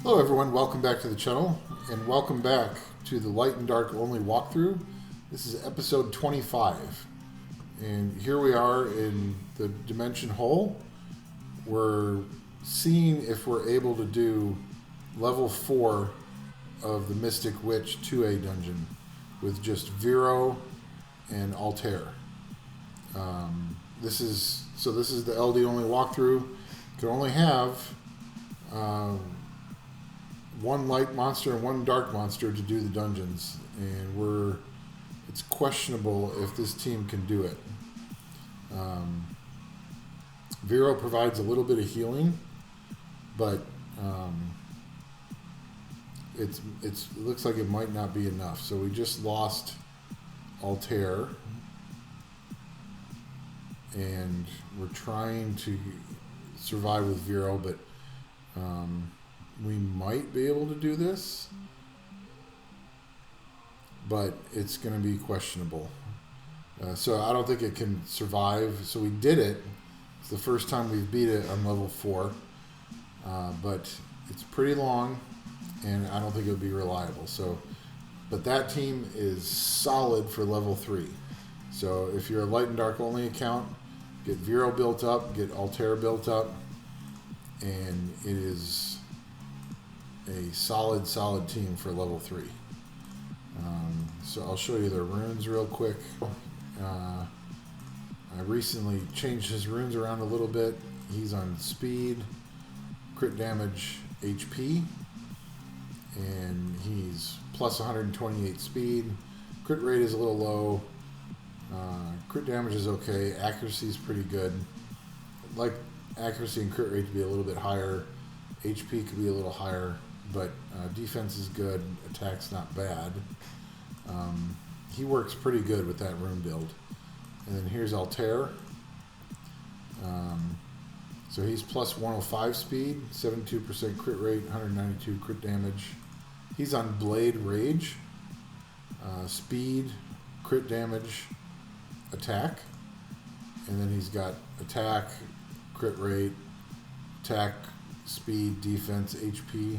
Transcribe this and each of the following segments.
Hello everyone, welcome back to the channel, and welcome back to the light and dark only walkthrough. This is episode 25, and here we are in the dimension hole. We're seeing if we're able to do level 4 of the Mystic Witch 2A dungeon with just Vero and Altair. This is the LD only walkthrough. You can only have one light monster and one dark monster to do the dungeons, and it's questionable if this team can do it. Vero provides a little bit of healing, but it looks like it might not be enough. So we just lost Altair, and we're trying to survive with Vero, but we might be able to do this, but it's going to be questionable. So I don't think it can survive. So we did it. It's the first time we've beat it on level 4, but it's pretty long, and I don't think it'll be reliable. So, but that team is solid for level 3. So if you're a light and dark only account, get Vero built up, get Altair built up, and it is a solid team for level 3. So I'll show you the runes real quick. I recently changed his runes around a little bit. He's on speed, crit damage, HP, and he's plus 128 speed. Crit rate is a little low. Crit damage is okay. Accuracy is pretty good. I'd like accuracy and crit rate to be a little bit higher. HP could be a little higher, but defense is good. Attack's not bad. He works pretty good with that rune build. And then here's Altair. So he's plus 105 speed, 72% crit rate, 192 crit damage. He's on Blade Rage. Speed, crit damage, attack. And then he's got attack, crit rate, attack, speed, defense, HP.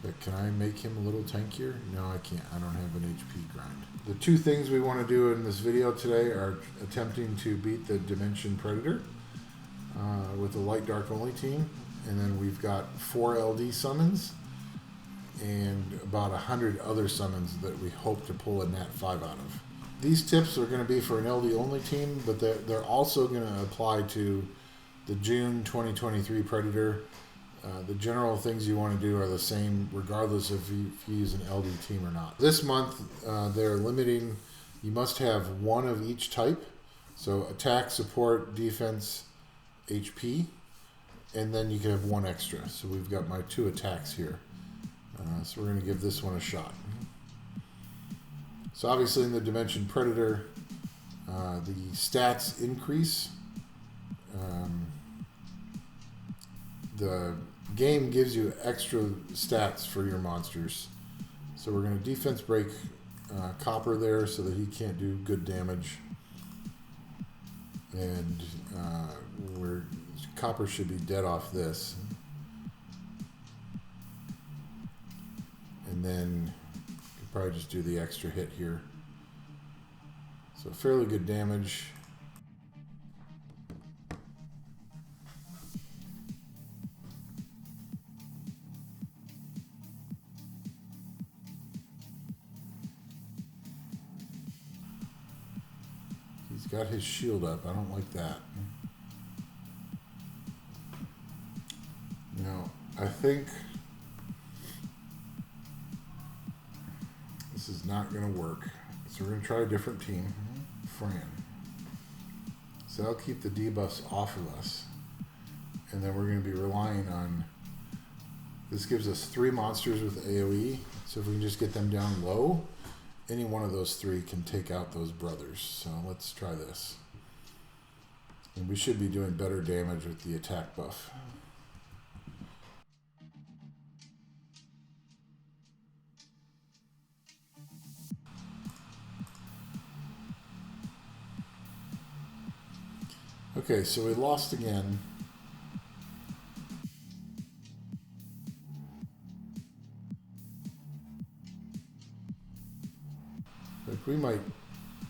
But can I make him a little tankier? No, I can't. I don't have an HP grind. The two things we want to do in this video today are attempting to beat the Dimension Predator with the light dark only team, and then we've got 4 LD summons and about 100 other summons that we hope to pull a Nat 5 out of. These tips are going to be for an LD only team, but they're also going to apply to the June 2023 Predator. The general things you want to do are the same regardless if you use an LD team or not. This month they're limiting, you must have one of each type. So attack, support, defense, HP, and then you can have one extra. So we've got my 2 attacks here. So we're going to give this one a shot. So obviously in the Dimension Predator, the stats increase. The game gives you extra stats for your monsters. So we're going to defense break Copper there so that he can't do good damage. And Copper should be dead off this. And then you probably just do the extra hit here. So fairly good damage. He's got his shield up. I don't like that. Now, I think this is not going to work. So we're going to try a different team. Fran. So that'll keep the debuffs off of us. And then we're going to be relying on... This gives us 3 monsters with AoE. So if we can just get them down low, any one of those 3 can take out those brothers. So let's try this. And we should be doing better damage with the attack buff. Okay, so we lost again. We might,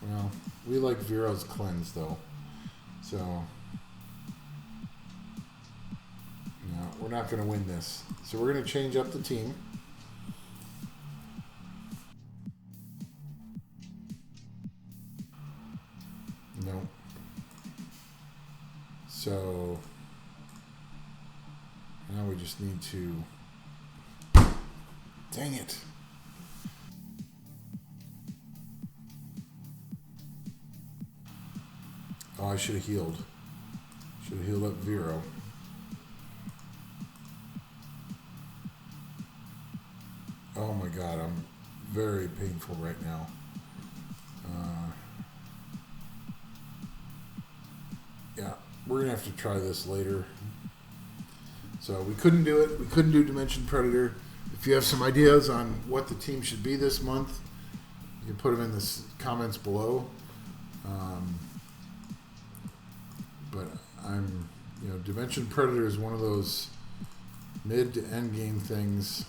well, we like Vero's cleanse though. So, no, we're not going to win this. So we're going to change up the team. No. So, now we just need to, dang it. Oh, I should have healed. Should have healed up Vero. Oh my god, I'm very painful right now. Yeah, we're going to have to try this later. So we couldn't do it. We couldn't do Dimension Predator. If you have some ideas on what the team should be this month, you can put them in the comments below. But Dimension Predator is one of those mid to end game things,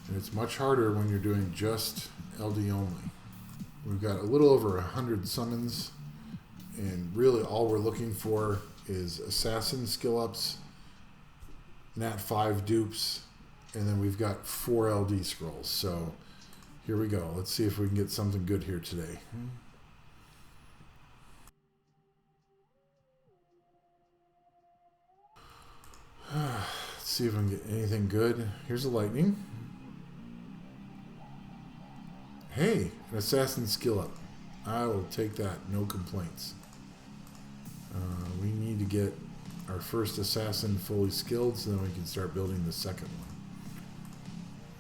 and it's much harder when you're doing just LD only. We've got a little over 100 summons, and really all we're looking for is assassin skill ups, Nat 5 dupes, and then we've got 4 LD scrolls. So here we go. Let's see if we can get something good here today. Let's see if I can get anything good. Here's a lightning. Hey, an assassin skill up. I will take that, no complaints. We need to get our first assassin fully skilled so then we can start building the second one.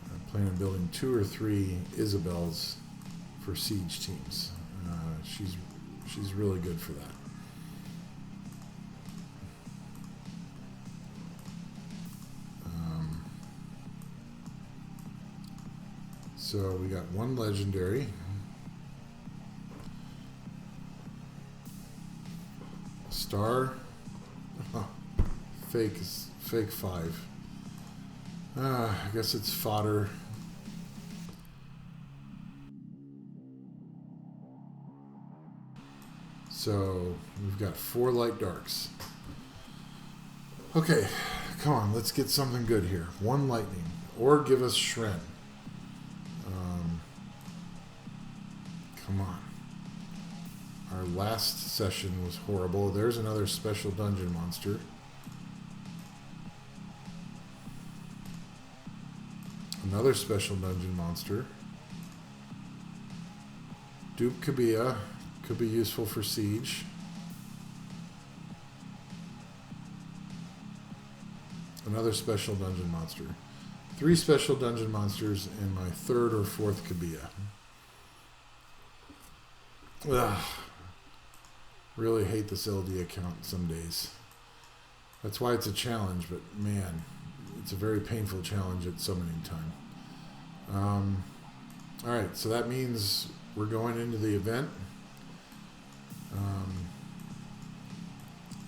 I plan on building 2 or 3 Isabels for siege teams. She's really good for that. So we got 1 legendary. Star. Oh, fake 5. I guess it's fodder. So we've got 4 light darks. Okay, come on, let's get something good here. 1 lightning, or give us Shren. Come on. Our last session was horrible. There's another special dungeon monster. Another special dungeon monster. Dupe Kabia. Could be useful for siege. Another special dungeon monster. 3 special dungeon monsters and my 3rd or 4th Kabia. Ugh. Really hate this LD account some days. That's why it's a challenge, but man, it's a very painful challenge at summoning time. Alright, so that means we're going into the event.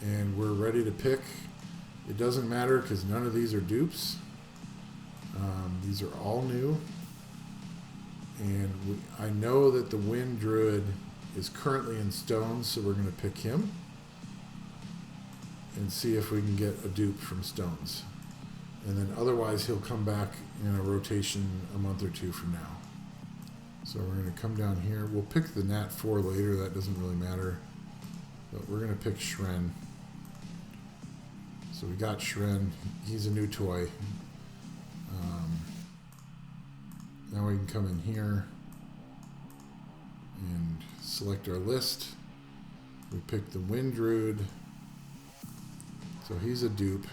And we're ready to pick. It doesn't matter because none of these are dupes. These are all new. And I know that the Wind Druid is currently in stones, so we're going to pick him and see if we can get a dupe from stones. And then otherwise he'll come back in a rotation a month or 2 from now. So we're going to come down here. We'll pick the Nat 4 later, that doesn't really matter. But we're going to pick Shren. So we got Shren. He's a new toy. Now we can come in here and select our list. We pick the Wind Druid. So he's a dupe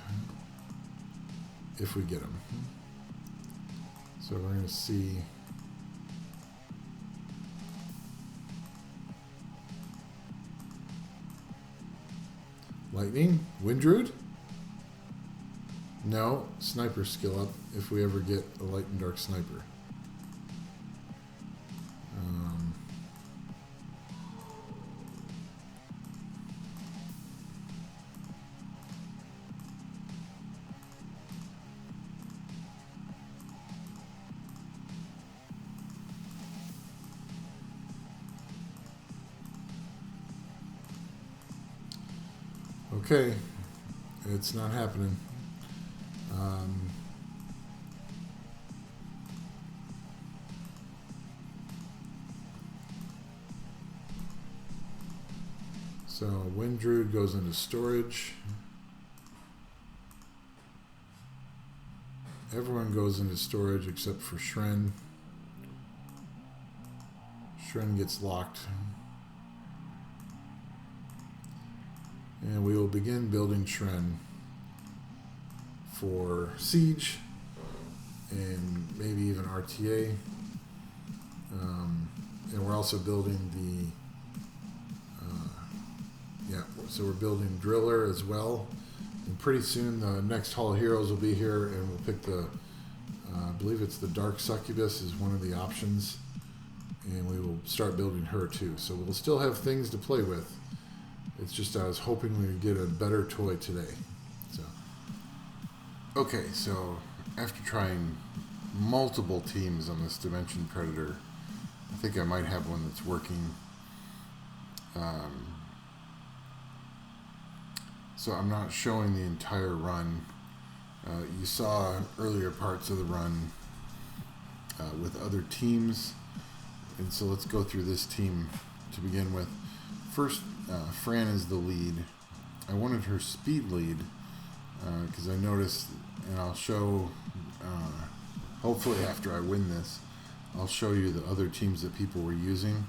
if we get him. So we're going to see Lightning, Wind Druid? No, Sniper skill up if we ever get a Light and Dark Sniper. Okay, it's not happening. So Wind Druid goes into storage. Everyone goes into storage except for Shren. Shren gets locked. And we will begin building Shren for Siege and maybe even RTA. And we're also building so we're building Driller as well. And pretty soon the next Hall of Heroes will be here, and we'll pick the, I believe it's the Dark Succubus is one of the options. And we will start building her too. So we'll still have things to play with. It's just I was hoping we would get a better toy today. So, okay, so after trying multiple teams on this Dimension Predator, I think I might have one that's working. So I'm not showing the entire run. You saw earlier parts of the run with other teams. And so let's go through this team to begin with. First, Fran is the lead. I wanted her speed lead because I noticed, and I'll show, hopefully after I win this, I'll show you the other teams that people were using.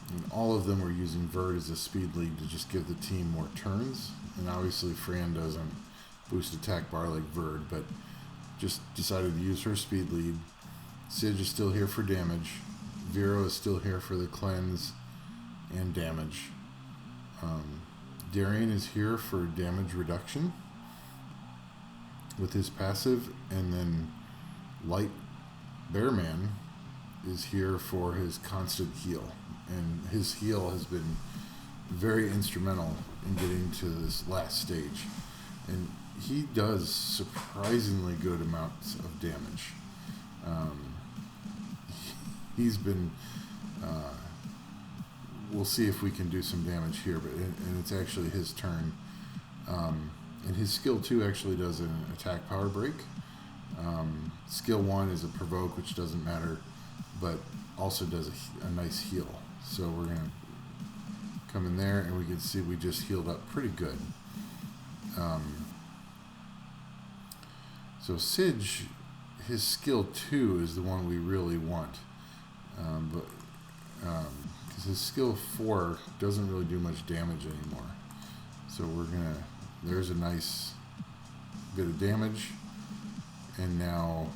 And all of them were using Verd as a speed lead to just give the team more turns. And obviously Fran doesn't boost attack bar like Verd, but just decided to use her speed lead. Sid is still here for damage. Vero is still here for the cleanse and damage. Darian is here for damage reduction with his passive, and then Light Bearman is here for his constant heal, and his heal has been very instrumental in getting to this last stage, and he does surprisingly good amounts of damage. He's been we'll see if we can do some damage here, but and it's actually his turn. And his skill 2 actually does an attack power break. Skill 1 is a provoke, which doesn't matter, but also does a nice heal. So we're going to come in there, and we can see we just healed up pretty good. So Sige, his skill 2 is the one we really want. Because his skill 4 doesn't really do much damage anymore. So we're going to, there's a nice bit of damage. And now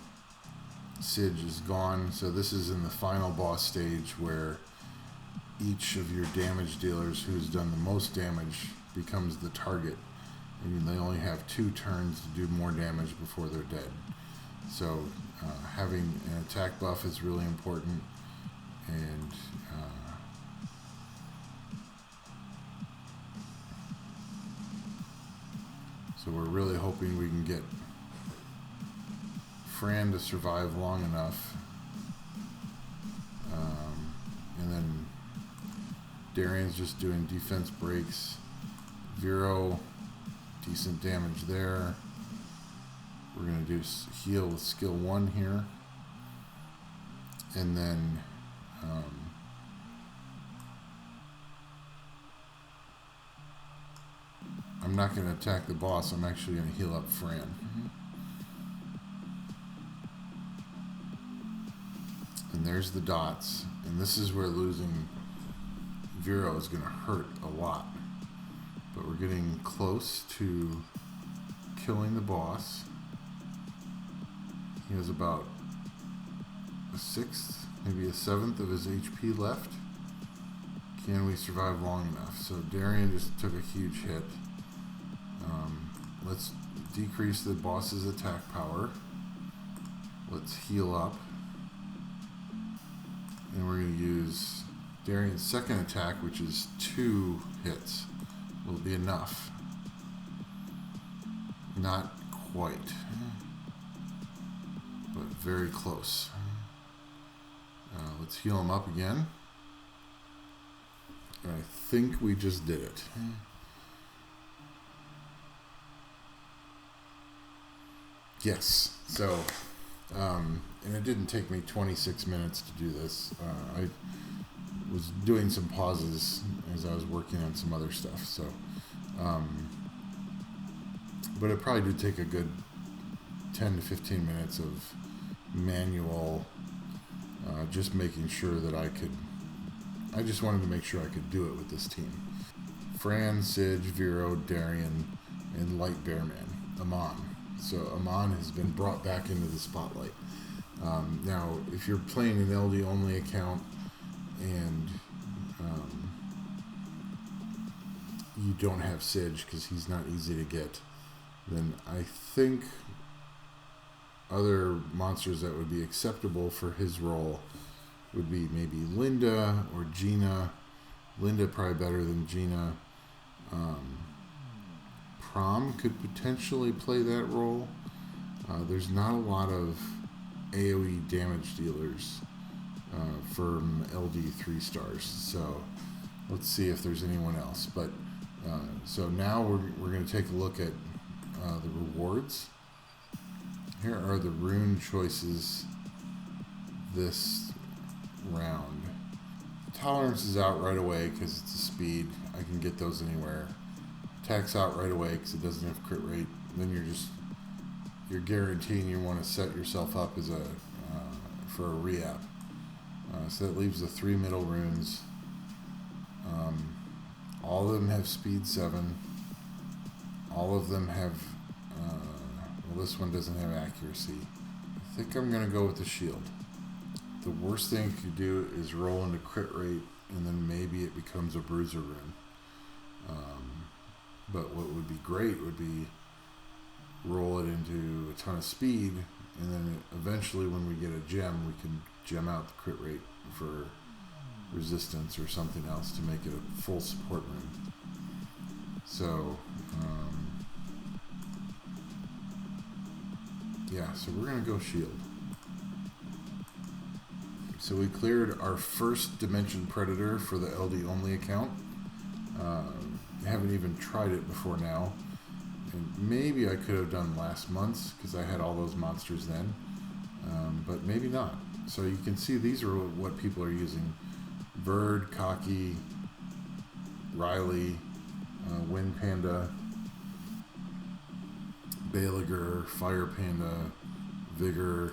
Sige is gone. So this is in the final boss stage where each of your damage dealers who's done the most damage becomes the target. And they only have 2 turns to do more damage before they're dead. So having an attack buff is really important. And so we're really hoping we can get Fran to survive long enough. And then Darian's just doing defense breaks. Vero, decent damage there. We're going to do heal with skill 1 here. And then I'm not going to attack the boss. I'm actually going to heal up Fran. And there's the dots. And this is where losing Vero is going to hurt a lot. But we're getting close to killing the boss. He has about a 1/6, maybe a 1/7 of his HP left. Can we survive long enough? So Darian just took a huge hit. Let's decrease the boss's attack power. Let's heal up. And we're going to use Darian's second attack, which is 2 hits. Will be enough. Not quite, but very close. Let's heal him up again. I think we just did it. Yes. So, and it didn't take me 26 minutes to do this. I was doing some pauses as I was working on some other stuff. So, but it probably did take a good 10 to 15 minutes of manual, just making sure that I just wanted to make sure I could do it with this team. Fran, Sige, Vero, Darian, and Light Bearman, Amon. So Amon has been brought back into the spotlight. Now, if you're playing an LD only account and you don't have Sige because he's not easy to get, then I think other monsters that would be acceptable for his role would be maybe Linda or Gina. Linda probably better than Gina. Prom could potentially play that role. There's not a lot of AoE damage dealers from LD 3 stars, so let's see if there's anyone else. But so now we're going to take a look at the rewards. Here are the rune choices this round. Tolerance is out right away because it's a speed. I can get those anywhere. Attack's out right away because it doesn't have crit rate. Then you're guaranteeing you want to set yourself up as for a re-app. So that leaves the 3 middle runes. All of them have speed 7. All of them have, well, this one doesn't have accuracy. I think I'm going to go with the shield. The worst thing you could do is roll into crit rate, and then maybe it becomes a bruiser rune. But what would be great would be roll it into a ton of speed, and then eventually when we get a gem, we can gem out the crit rate for resistance or something else to make it a full support rune. So, yeah, so we're going to go shield. So we cleared our first Dimension Predator for the LD only account. Haven't even tried it before now. And maybe I could have done last month's because I had all those monsters then. But maybe not. So you can see these are what people are using. Bird, Cocky, Riley, Wind Panda, Baliger, Fire Panda, Vigor.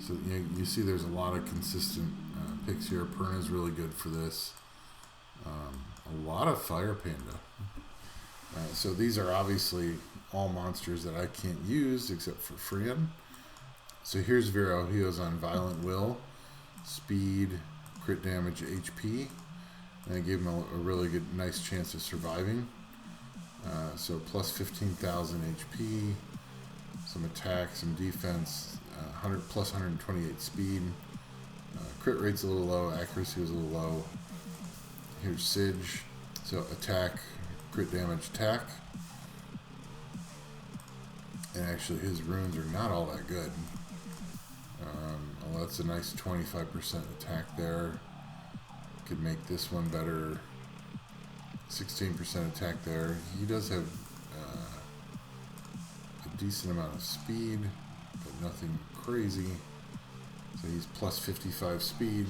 So you see there's a lot of consistent picks here. Perna's really good for this. A lot of Fire Panda. So these are obviously all monsters that I can't use except for Fran. So here's Vero. He was on Violent Will, Speed, Crit Damage, HP. And I gave him a really good, nice chance of surviving. So plus 15,000 HP, some attack, some defense, plus 128 speed. Crit rate's a little low, accuracy was a little low. Here's Sige. So attack, crit damage, attack. And actually his runes are not all that good. Well, that's a nice 25% attack there. Could make this one better. 16% attack there. He does have a decent amount of speed, but nothing crazy. So he's plus 55 speed,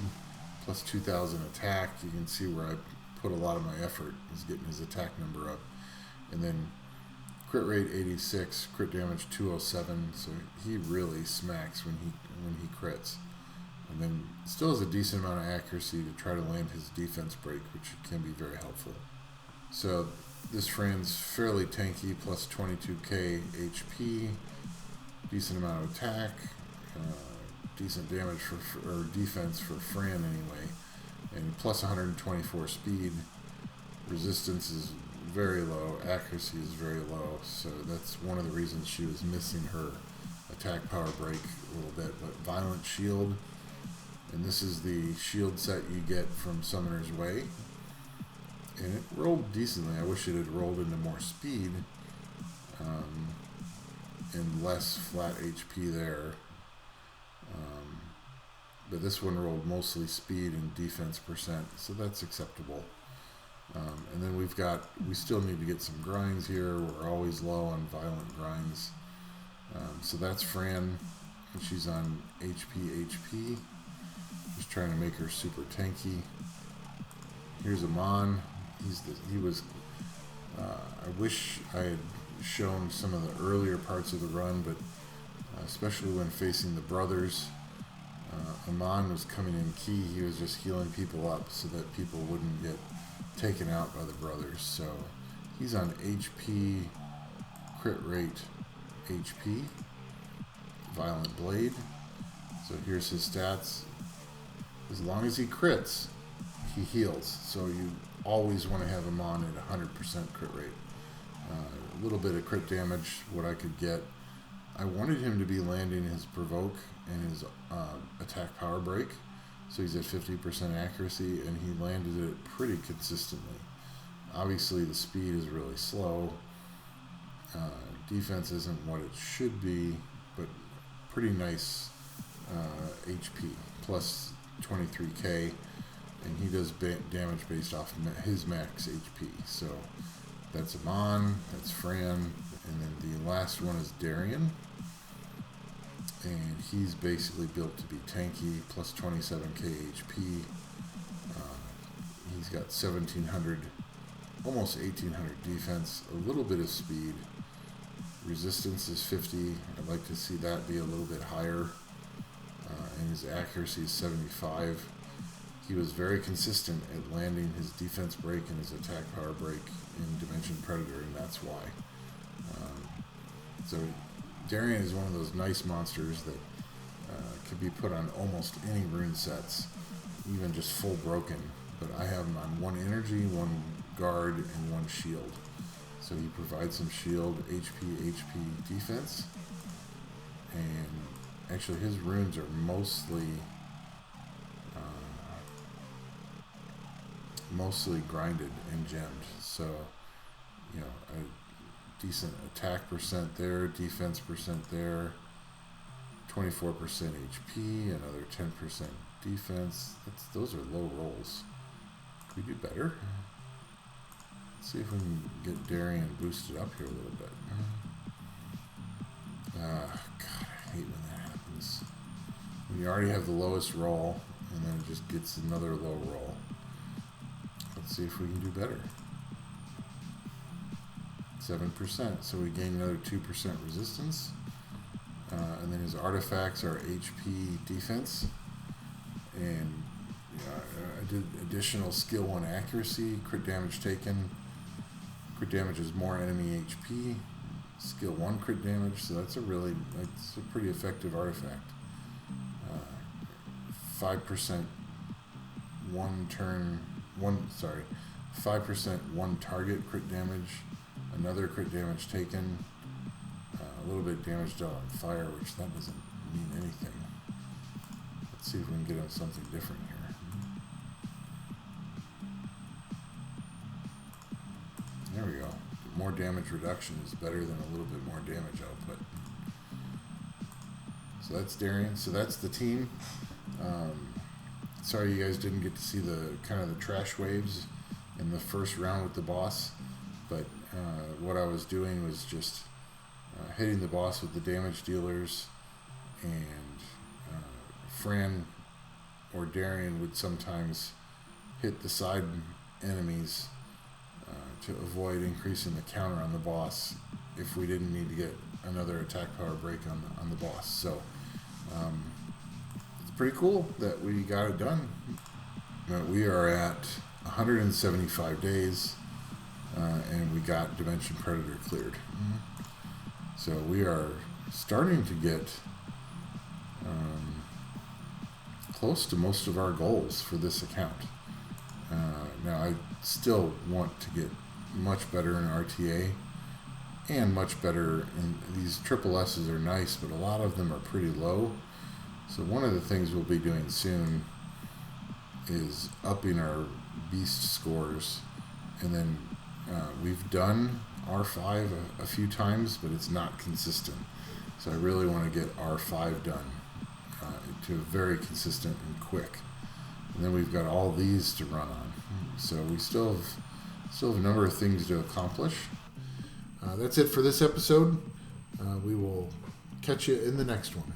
plus 2,000 attack. You can see where I put a lot of my effort is getting his attack number up. And then crit rate 86, crit damage 207. So he really smacks when he crits. And then still has a decent amount of accuracy to try to land his defense break, which can be very helpful. So this Fran's fairly tanky, plus 22k HP, decent amount of attack, decent damage or defense for Fran anyway, and plus 124 speed. Resistance is very low, accuracy is very low, so that's one of the reasons she was missing her attack power break a little bit. But Violent Shield, and this is the shield set you get from Summoner's Way. And it rolled decently. I wish it had rolled into more speed and less flat HP there. But this one rolled mostly speed and defense percent, so that's acceptable. And then we still need to get some grinds here. We're always low on violent grinds. So that's Fran, and she's on HP. Just trying to make her super tanky. Here's Amon. I wish I had shown some of the earlier parts of the run, but especially when facing the brothers, Amon was coming in key. He was just healing people up so that people wouldn't get taken out by the brothers. So he's on HP, crit rate, HP, violent blade. So here's his stats. As long as he crits, he heals. So you always want to have him on at 100% crit rate. A little bit of crit damage, what I could get. I wanted him to be landing his provoke and his attack power break. So he's at 50% accuracy, and he landed it pretty consistently. Obviously, the speed is really slow. Defense isn't what it should be, but pretty nice HP, plus 23k, and he does damage based off his max HP. So that's Amon, that's Fran, and then the last one is Darian, and he's basically built to be tanky, plus 27k HP. He's got 1700, almost 1800 defense, a little bit of speed. Resistance is 50. I'd like to see that be a little bit higher. And his accuracy is 75. He was very consistent at landing his defense break and his attack power break in Dimension Predator, and that's why. So Darian is one of those nice monsters that could be put on almost any rune sets, even just full broken. But I have him on 1 energy, 1 guard, and 1 shield. So he provides some shield, HP, defense, and actually his runes are mostly grinded and gemmed. So, you know, a decent attack percent there, defense percent there, 24% HP, another 10% defense. Those are low rolls. Could we do better? Let's see if we can get Darian boosted up here a little bit. God, I hate when that happens. When you already have the lowest roll, and then it just gets another low roll. Let's see if we can do better. 7%, so we gain another 2% resistance. And then his artifacts are HP defense. And I did additional skill 1 accuracy, crit damage taken. Crit damage is more enemy HP. Skill 1 crit damage, so that's a pretty effective artifact. 5% 5% 1 target crit damage, another crit damage taken, a little bit damage done on fire, which that doesn't mean anything. Let's see if we can get him something different here. There we go. More damage reduction is better than a little bit more damage output. So that's Darian. So that's the team. Sorry you guys didn't get to see the kind of the trash waves in the first round with the boss, but what I was doing was just hitting the boss with the damage dealers, and Fran or Darian would sometimes hit the side enemies to avoid increasing the counter on the boss if we didn't need to get another attack power break on the boss. So it's pretty cool that we got it done. We are at 175 days and we got Dimension Predator cleared. So we are starting to get close to most of our goals for this account. Now I still want to get much better in RTA and much better in these triple S's are nice, but a lot of them are pretty low. So one of the things we'll be doing soon is upping our beast scores, and then we've done R5 a few times, but it's not consistent. So I really want to get R5 done to very consistent and quick. And then we've got all these to run on. So we still have a number of things to accomplish. That's it for this episode. We will catch you in the next one.